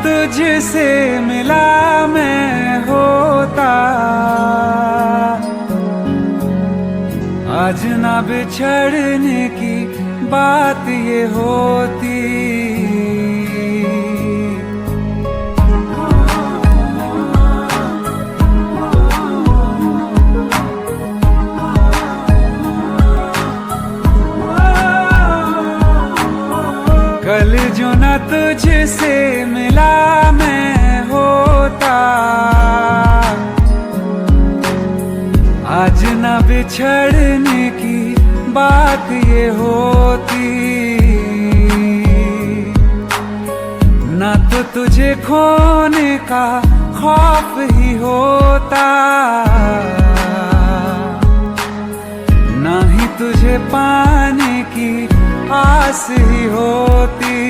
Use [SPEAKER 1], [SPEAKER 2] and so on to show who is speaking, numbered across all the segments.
[SPEAKER 1] तुझसे मिला मैं होता, आज ना बिछड़ने की बात ये होती। कल जो ना तुझसे मिला मैं होता, आज ना बिछड़ने की बात ये होती। ना तो तुझे खोने का खौफ ही होता, ना ही तुझे पाने की आस ही होती।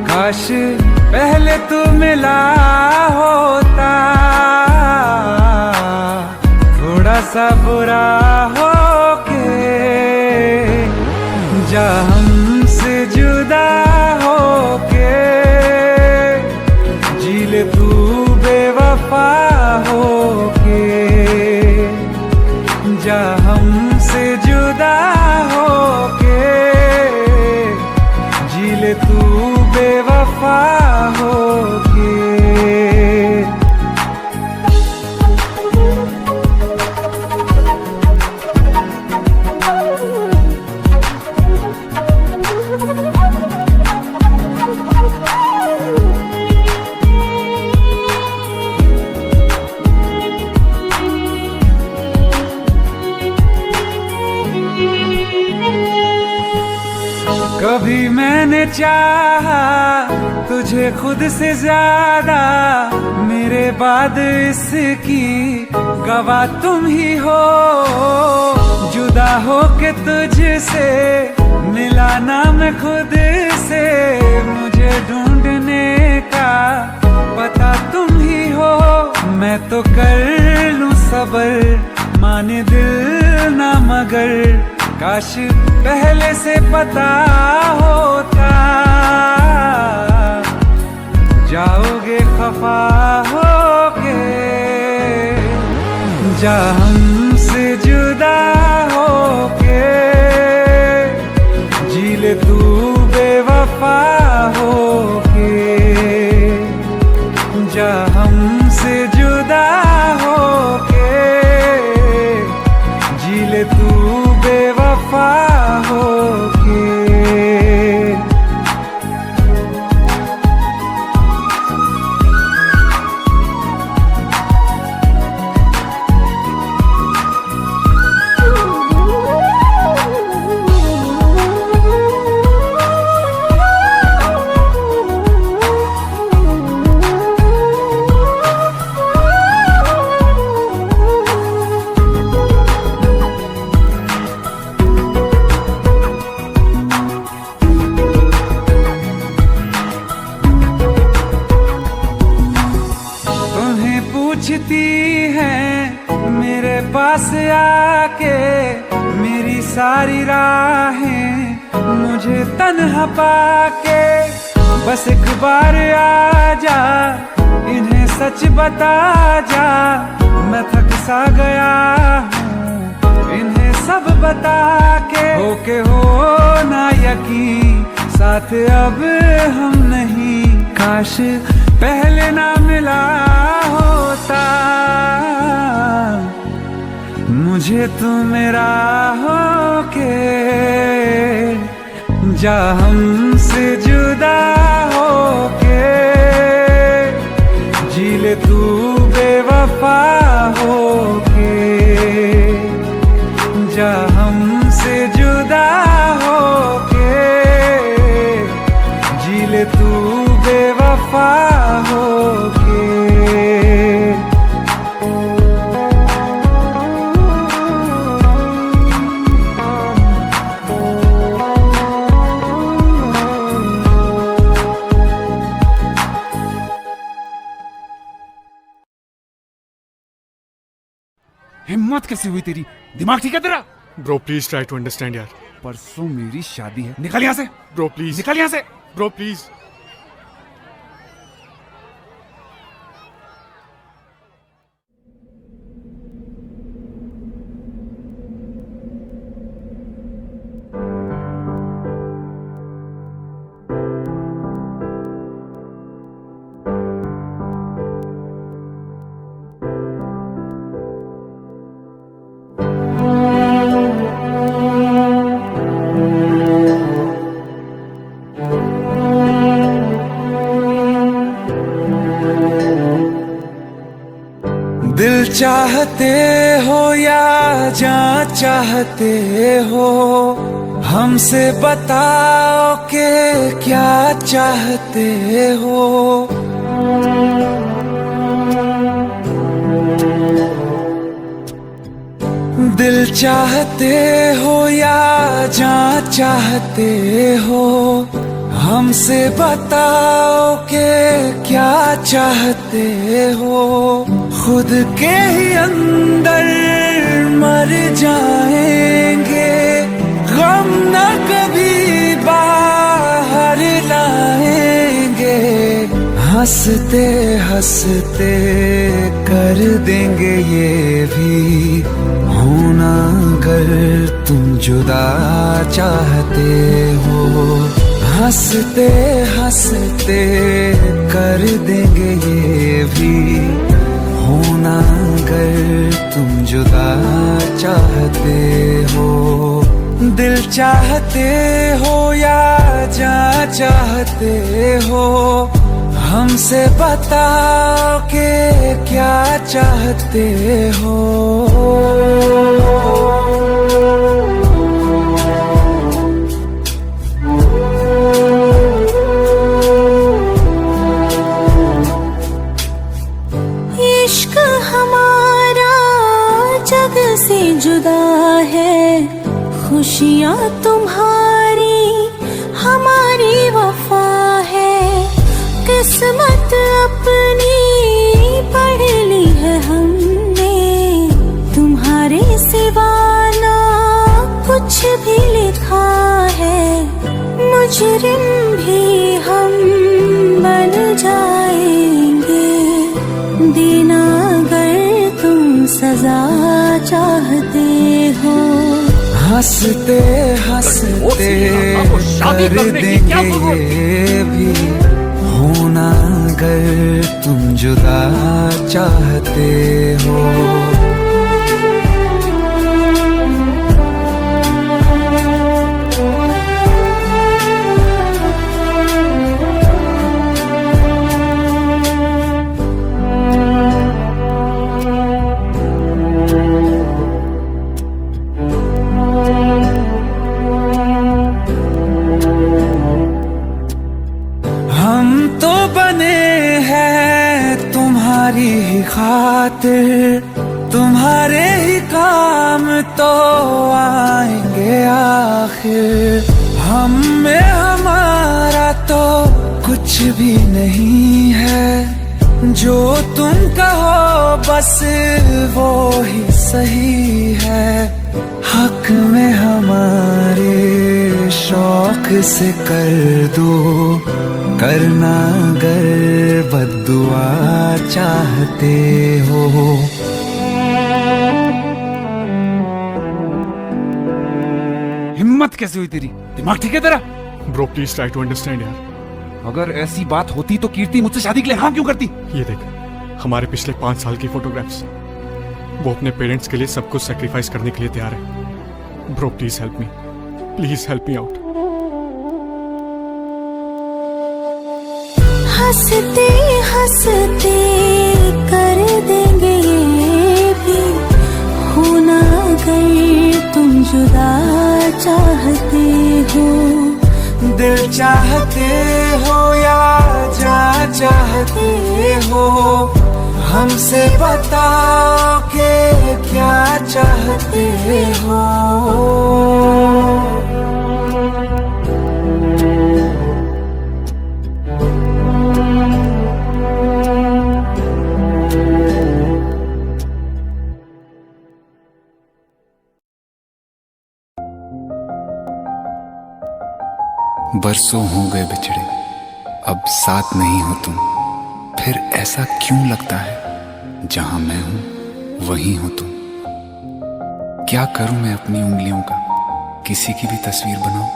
[SPEAKER 1] काश पहले तू मिला होता, थोड़ा सा बुरा होके जा हमसे जुदा होके, जी ले तू बेवफा होके, जा हमसे जुदा होके, जी ले तू बेवफा होके। कभी मैंने चाहा तुझे खुद से ज्यादा, मेरे बाद इसकी गवाह तुम ही हो। जुदा हो के तुझसे मिला ना मैं खुद से, मुझे ढूंढने का पता तुम ही हो। मैं तो कर लूं सबर माने दिल ना मगर, काश पहले से पता होता, जाओगे खफा होके, जा हमसे जुदा होके, जी ले तू बेवफा होके, जा हमसे जुदा होके, जी ले तू बेवफा होके। पूछती हैं मेरे पास आके, मेरी सारी राहें मुझे तन्हा पाके। बस एक बार आ जा, इन्हें सच बता जा, मैं थक सा गया हूँ इन्हें सब बता के। होके हो ना यकीन साथ अब हम नहीं, काश पहले ना मिला होता, मुझे तू मेरा होके, जा हमसे जुदा होके, जी ले तू बेवफा होके, जा हमसे जुदा होके, जी ले तू बेवफा होके।
[SPEAKER 2] हिम्मत कैसे हुई तेरी? दिमाग ठीक है तेरा?
[SPEAKER 3] Bro please try to understand यार।
[SPEAKER 2] परसों मेरी शादी है, निकल यहाँ से।
[SPEAKER 3] ब्रो प्लीज
[SPEAKER 2] निकल यहाँ से।
[SPEAKER 3] Bro please.
[SPEAKER 1] चाहते हो या जहाँ चाहते हो, हमसे बताओ कि क्या चाहते हो। दिल चाहते हो या जहाँ चाहते हो, हमसे बताओ कि क्या चाहते हो। खुद के ही अंदर मर जाएंगे, गम न कभी बाहर लाएंगे। हंसते हंसते कर देंगे ये भी होना, अगर तुम जुदा चाहते हो। हंसते हंसते कर देंगे ये भी होना, अगर तुम जुदा चाहते हो। दिल चाहते हो या जहाँ चाहते हो, हमसे बताओ कि क्या चाहते हो।
[SPEAKER 3] इश्क हमारा जग से जुदा है, खुशियाँ तुम्हारी हमारी वफा है। किस्मत अपनी पढ़ ली है हमने, तुम्हारे सिवा ना कुछ भी लिखा है। मुजरिम भी हम बन जाएंगे, देना अगर तुम सजा चाहते हो।
[SPEAKER 1] हंसते हंसते कर देंगे ये भी होना, अगर तुम जुदा चाहते हो। हम तो बने हैं तुम्हारी ही खातिर, तुम्हारे ही काम तो आएंगे आखिर। हम में हमारा तो कुछ भी नहीं है, जो तुम कहो बस वो ही सही है। हक में हमारे शौक से कर दो, करना अगर बद्दुआ चाहते हो।
[SPEAKER 2] हिम्मत कैसे हुई तेरी? दिमाग ठीक है तेरा?
[SPEAKER 4] Bro please try to understand यार।
[SPEAKER 2] अगर ऐसी बात होती तो कीर्ति मुझसे शादी के लिए हाँ क्यों करती?
[SPEAKER 4] ये देख, हमारे पिछले 5 साल की फोटोग्राफ्स, वो अपने पेरेंट्स के लिए सब कुछ सेक्रीफाइस करने के लिए तैयार है। Bro please help me, please help me out.
[SPEAKER 3] हंसते हंसते कर देंगे ये भी होना, अगर तुम जुदा चाहते हो।
[SPEAKER 1] दिल चाहते हो या जहाँ चाहते हो, हमसे बताओ कि क्या चाहते हो।
[SPEAKER 5] बरसों हो गए बिछड़े, अब साथ नहीं हो तुम। फिर ऐसा क्यों लगता है जहां मैं हूं वहीं हो तुम। क्या करूं मैं अपनी उंगलियों का, किसी की भी तस्वीर बनाऊं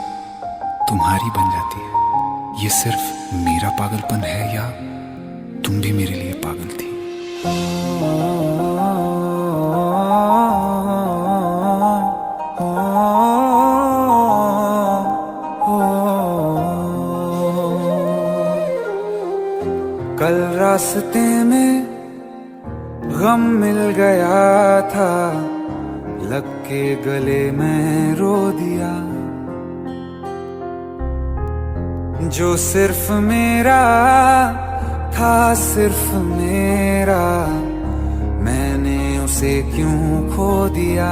[SPEAKER 5] तुम्हारी बन जाती है। ये सिर्फ मेरा पागलपन है या तुम भी मेरे लिए पागल थी।
[SPEAKER 1] कल रास्ते में गम मिल गया था, लग के गले में रो दिया। जो सिर्फ मेरा था, सिर्फ मेरा, मैंने उसे क्यों खो दिया।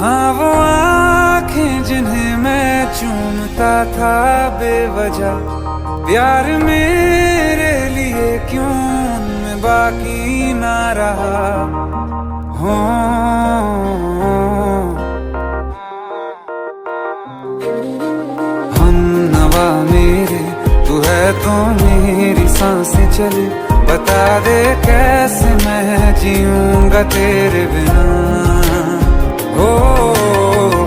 [SPEAKER 1] हाँ वो आंखें जिन्हें मैं चूमता था बेवजह, प्यार मेरे लिए क्यों उनमें बाकी ना रहा। हो हम नवा मेरे, तू है तो मेरी सांसें चले। बता दे कैसे मैं जीऊंगा तेरे बिना। ओ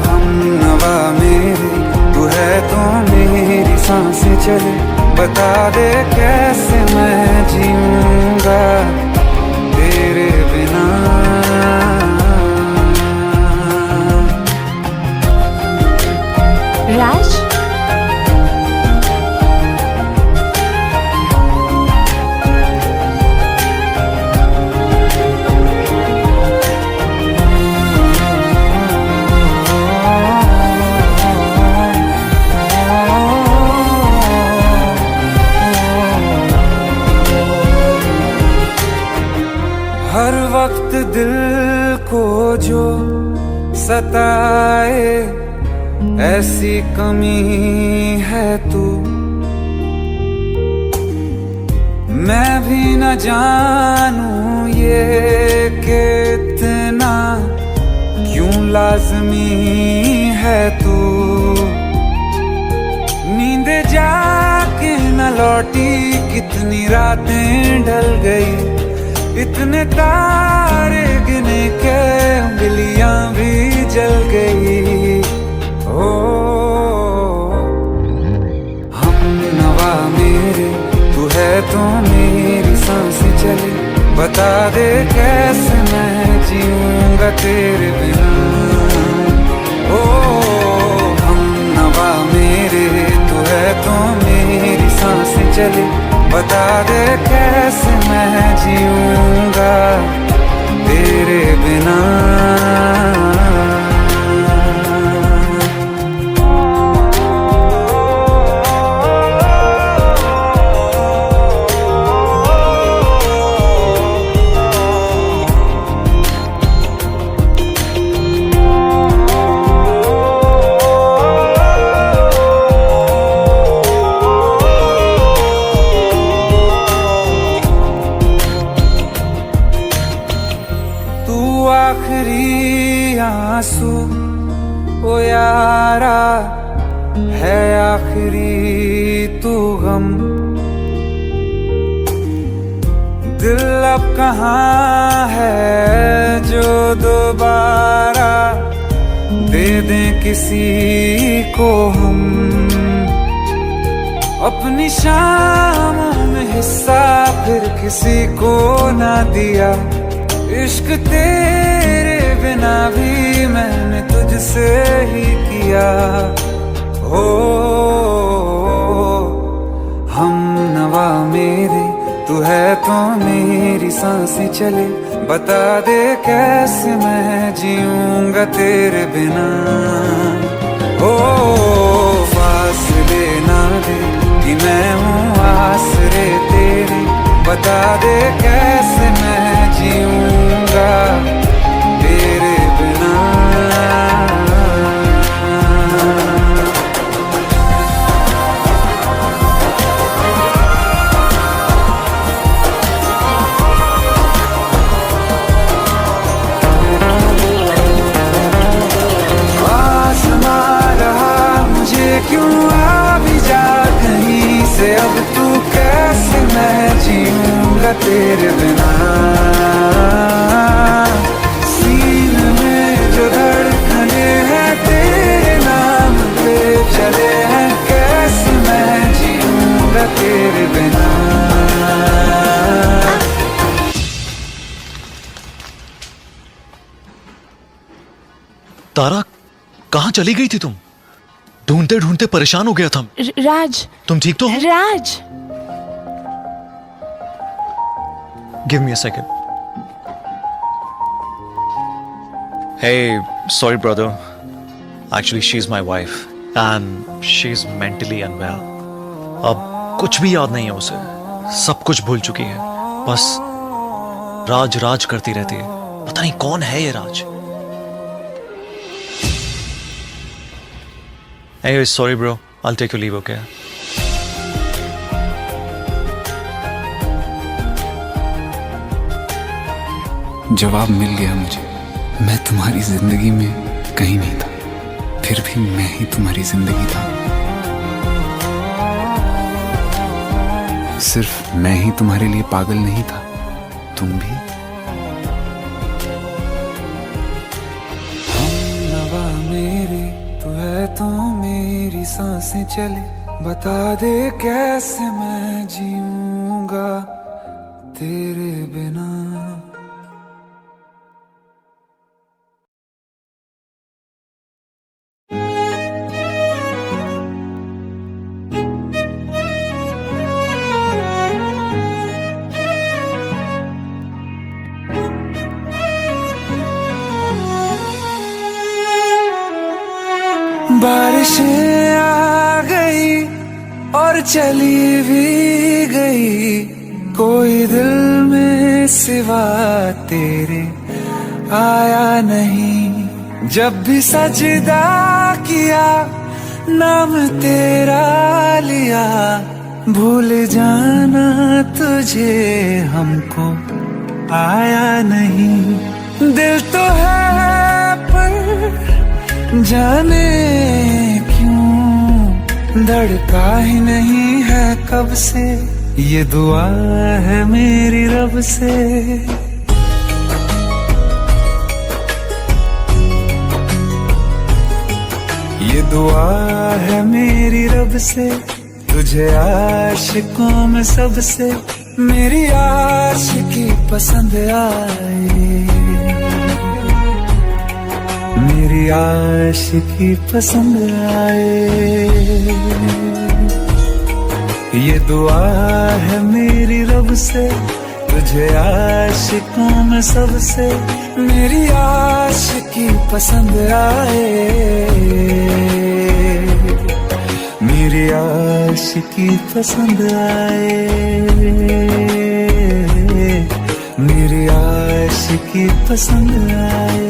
[SPEAKER 1] हम नवा मेरे, तू है तो मेरी सांसें चले। बता दे कैसे मैं जीऊंगा तेरे बिना।
[SPEAKER 3] राज,
[SPEAKER 1] हर वक्त दिल को जो सताए, ऐसी कमी है तू। मैं भी न जानूं ये कि इतना क्यों लाज़मी है तू। नींद जाके न लौटी, कितनी रातें ढल गई। इतने तारे गिने के उंगलियां भी जल गई। ओ हम नवा मेरे, तू है तो मेरी सांसें चले। बता दे कैसे मैं जीऊंगा तेरे बिना। ओ हम नवा मेरे, तू है तो मेरी सांसें चले। बता दे कैसे मैं जीऊंगा तेरे बिना। आखिरी आंसू ओ यारा है, आखिरी तू गम। दिल अब कहाँ है जो दोबारा दे दें किसी को हम। अपनी शामों में हिस्सा फिर किसी को ना दिया। इश्क तेरे बिना भी मैंने तुझसे ही किया। हो हम नवा मेरे, तू है तो मेरी सांसें चले। बता दे कैसे मैं जीऊंगा तेरे बिना। ओ फासले ना दे कि मैं हूँ आसरे तेरे। बता दे कैसे मैं जीऊंगा तेरे बिना। आसमां रहा मुझे क्यों, आ भी जा कहीं से। अब तू कैसे मैं जीऊंगा तेरे बिना। सीने में जो धड़कने हैं तेरे नाम पे चले हैं, कैसे मैं जीऊंगा तेरे बिना।
[SPEAKER 6] तारा, कहाँ चली गई थी तुम? ढूंढते ढूंढते परेशान हो गया था।
[SPEAKER 3] राज,
[SPEAKER 6] तुम ठीक तो हो?
[SPEAKER 3] Raj,
[SPEAKER 6] give me a second. Hey, sorry brother. Actually, she's my wife and she's mentally unwell. अब कुछ भी याद नहीं है उसे, सब कुछ भूल चुकी है, बस राज राज करती रहती है। पता नहीं कौन है ये राज। Hey, sorry bro, I'll take your leave, okay?
[SPEAKER 5] जवाब मिल गया मुझे। मैं तुम्हारी जिंदगी में कहीं नहीं था, फिर भी मैं ही तुम्हारी जिंदगी था। सिर्फ मैं ही तुम्हारे लिए पागल नहीं था, तुम भी।
[SPEAKER 1] हमनवा मेरी तू है तो मेरी सांसें चले, बता दे कैसे मैं जीऊंगा तेरे बिना। बारिशें आ गई और चली भी गई, कोई दिल में सिवा तेरे आया नहीं। जब भी सजदा किया नाम तेरा लिया, भूल जाना तुझे हमको आया नहीं। दिल तो है पर जाने क्यों धड़का ही नहीं है कब से, ये दुआ है मेरी रब से। ये दुआ है मेरी रब से, तुझे आशिकों में सबसे मेरी आशिकी पसंद आए, मेरी आशिकी पसंद आए। ये दुआ है मेरी रब से, तुझे आशिकों में सबसे मेरी आशिकी पसंद आए, मेरी आशिकी पसंद आए, मेरी आशिकी पसंद आए।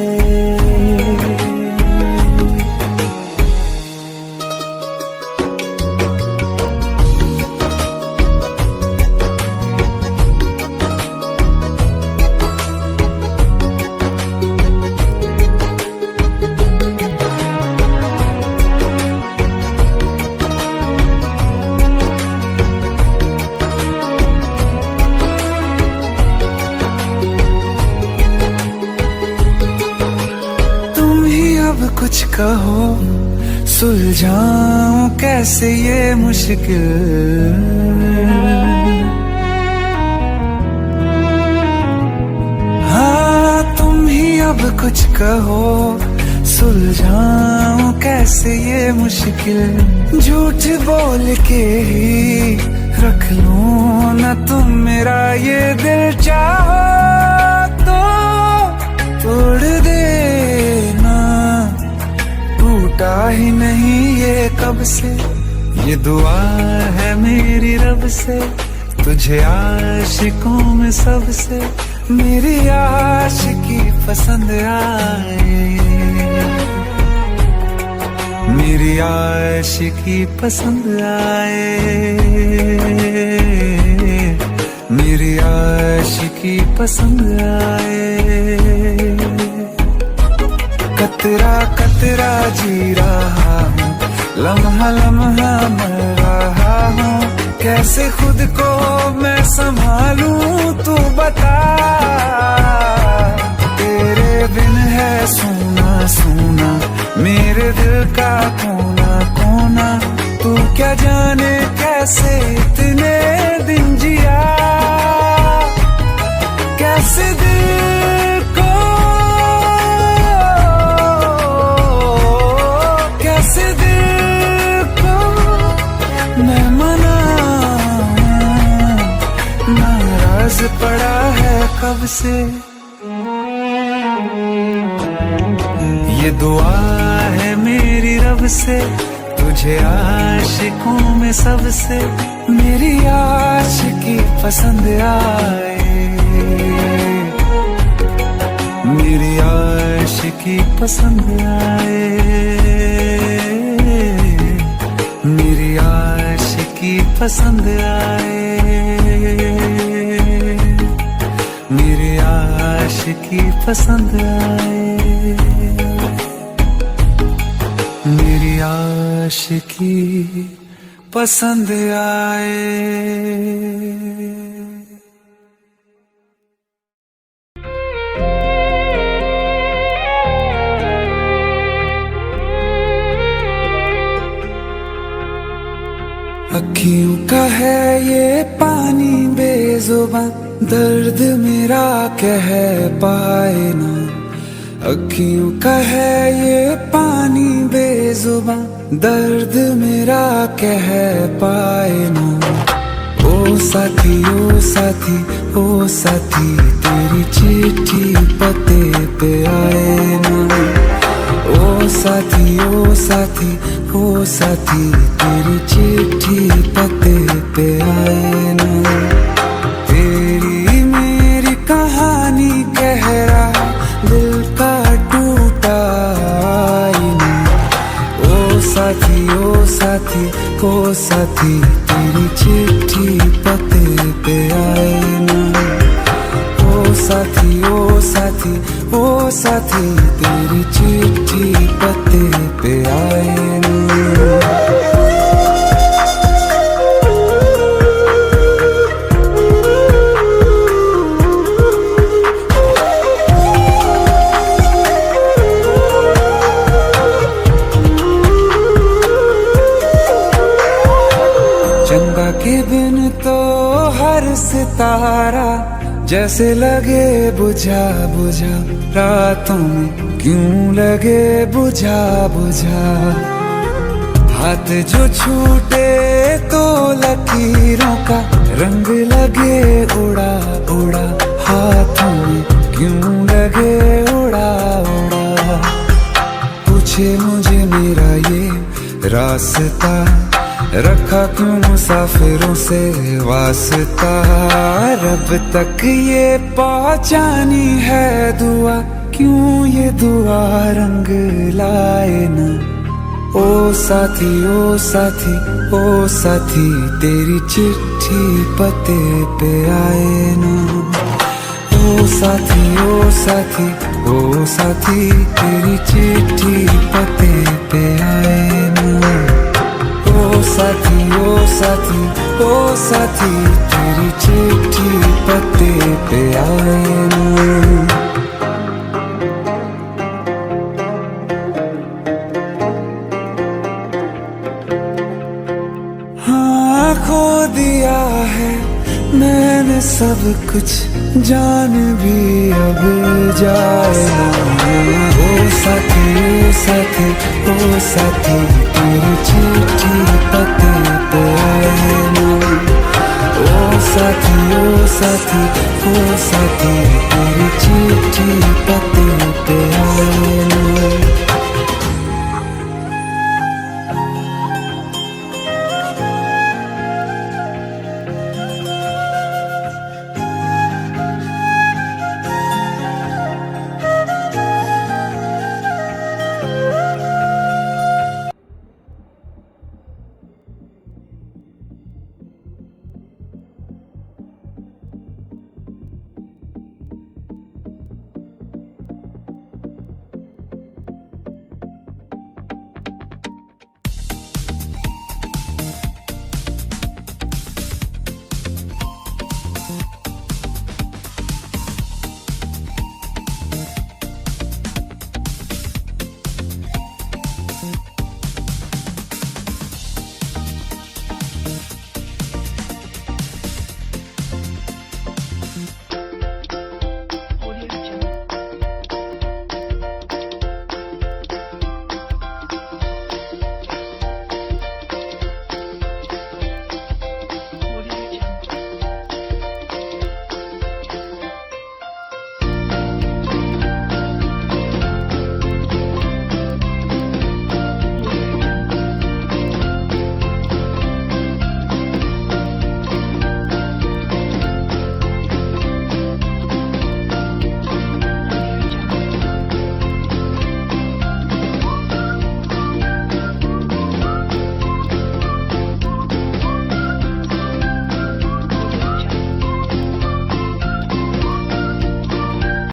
[SPEAKER 1] कुछ कहो सुलझाऊं कैसे ये मुश्किल, हाँ तुम ही अब कुछ कहो सुलझाऊं कैसे ये मुश्किल। झूठ बोल के ही रख लूं ना तुम मेरा ये दिल, चाहो तो तोड़ देना, टूटा ही नहीं ये कब से। ये दुआ है मेरी रब से, तुझे आशिकों में सबसे मेरी आशिकी पसंद आए, मेरी आशिकी पसंद आए, मेरी आशिकी पसंद आए। कतरा कतरा जी रहा हूँ, लम्हा लम्हा मर रहा हूँ, कैसे खुद को मैं संभालूं तू बता। तेरे बिन है सूना सूना मेरे दिल का कोना कोना, तू क्या जाने कैसे इतने दिन जिया, कैसे दिल को कैसे दिल को मैं मनाऊं, नाराज पड़ा है कब से, ये दुआ है मेरी रब से, तुझे आशिकों में सबसे मेरी आशिकी पसंद आए, मेरी आशिकी पसंद आए, मेरी आशिकी पसंद आए, मेरी आशिकी पसंद आए, मेरी आशिकी पसंद आए। अखियों का है ये पानी बेजुबान, दर्द मेरा कह पाए ना। अखियों का है ये पानी बेजुबान, दर्द मेरा कह पाए ना। ओ साथी ओ साथी ओ साथी, तेरी चिट्ठी पते पे आए ना। ओ साथी ओ साथी ओ साथी, तेरी चिट्ठी पते पे आए ना। तेरी मेरी कहानी कह रहा दिल का टूटा आईना। ओ साथी ओ साथी ओ साथी, तेरी चिट्ठी पते पे आए ना। ओ साथी ओ साथी ओ साथी, तेरी चिट्ठी पते पे आए ना। चंदा के बिन तो हर सितारा जैसे लगे बुझा बुझा, रातों में क्यों लगे बुझा बुझा। हाथ जो छूटे तो लकीरों का रंग लगे उड़ा उड़ा, हाथों में क्यों लगे उड़ा उड़ा। पूछे मुझे मेरा ये रास्ता, रखा क्यों मुसाफिरों से वास्ता। रब तक ये पहुंचानी है दुआ, क्यों ये दुआ रंग लाए ना। ओ साथी ओ साथी ओ साथी, तेरी चिट्ठी पते पे आए ना। ओ साथी ओ साथी ओ साथी, तेरी चिट्ठी पते पे आए ना। ओ साथी ओ साथी ओ साथी, तेरी चिट्ठी पते पे आए ना। हाँ खो दिया है मैंने सब कुछ, जान भी अब जाए ना। ओ साथी ओ साथी ओ साथी, तेरी चिट्ठी पते पे आए ना। ओ साथी ओ साथी ओ साथी, तेरी चिट्ठी पते पे आए ना।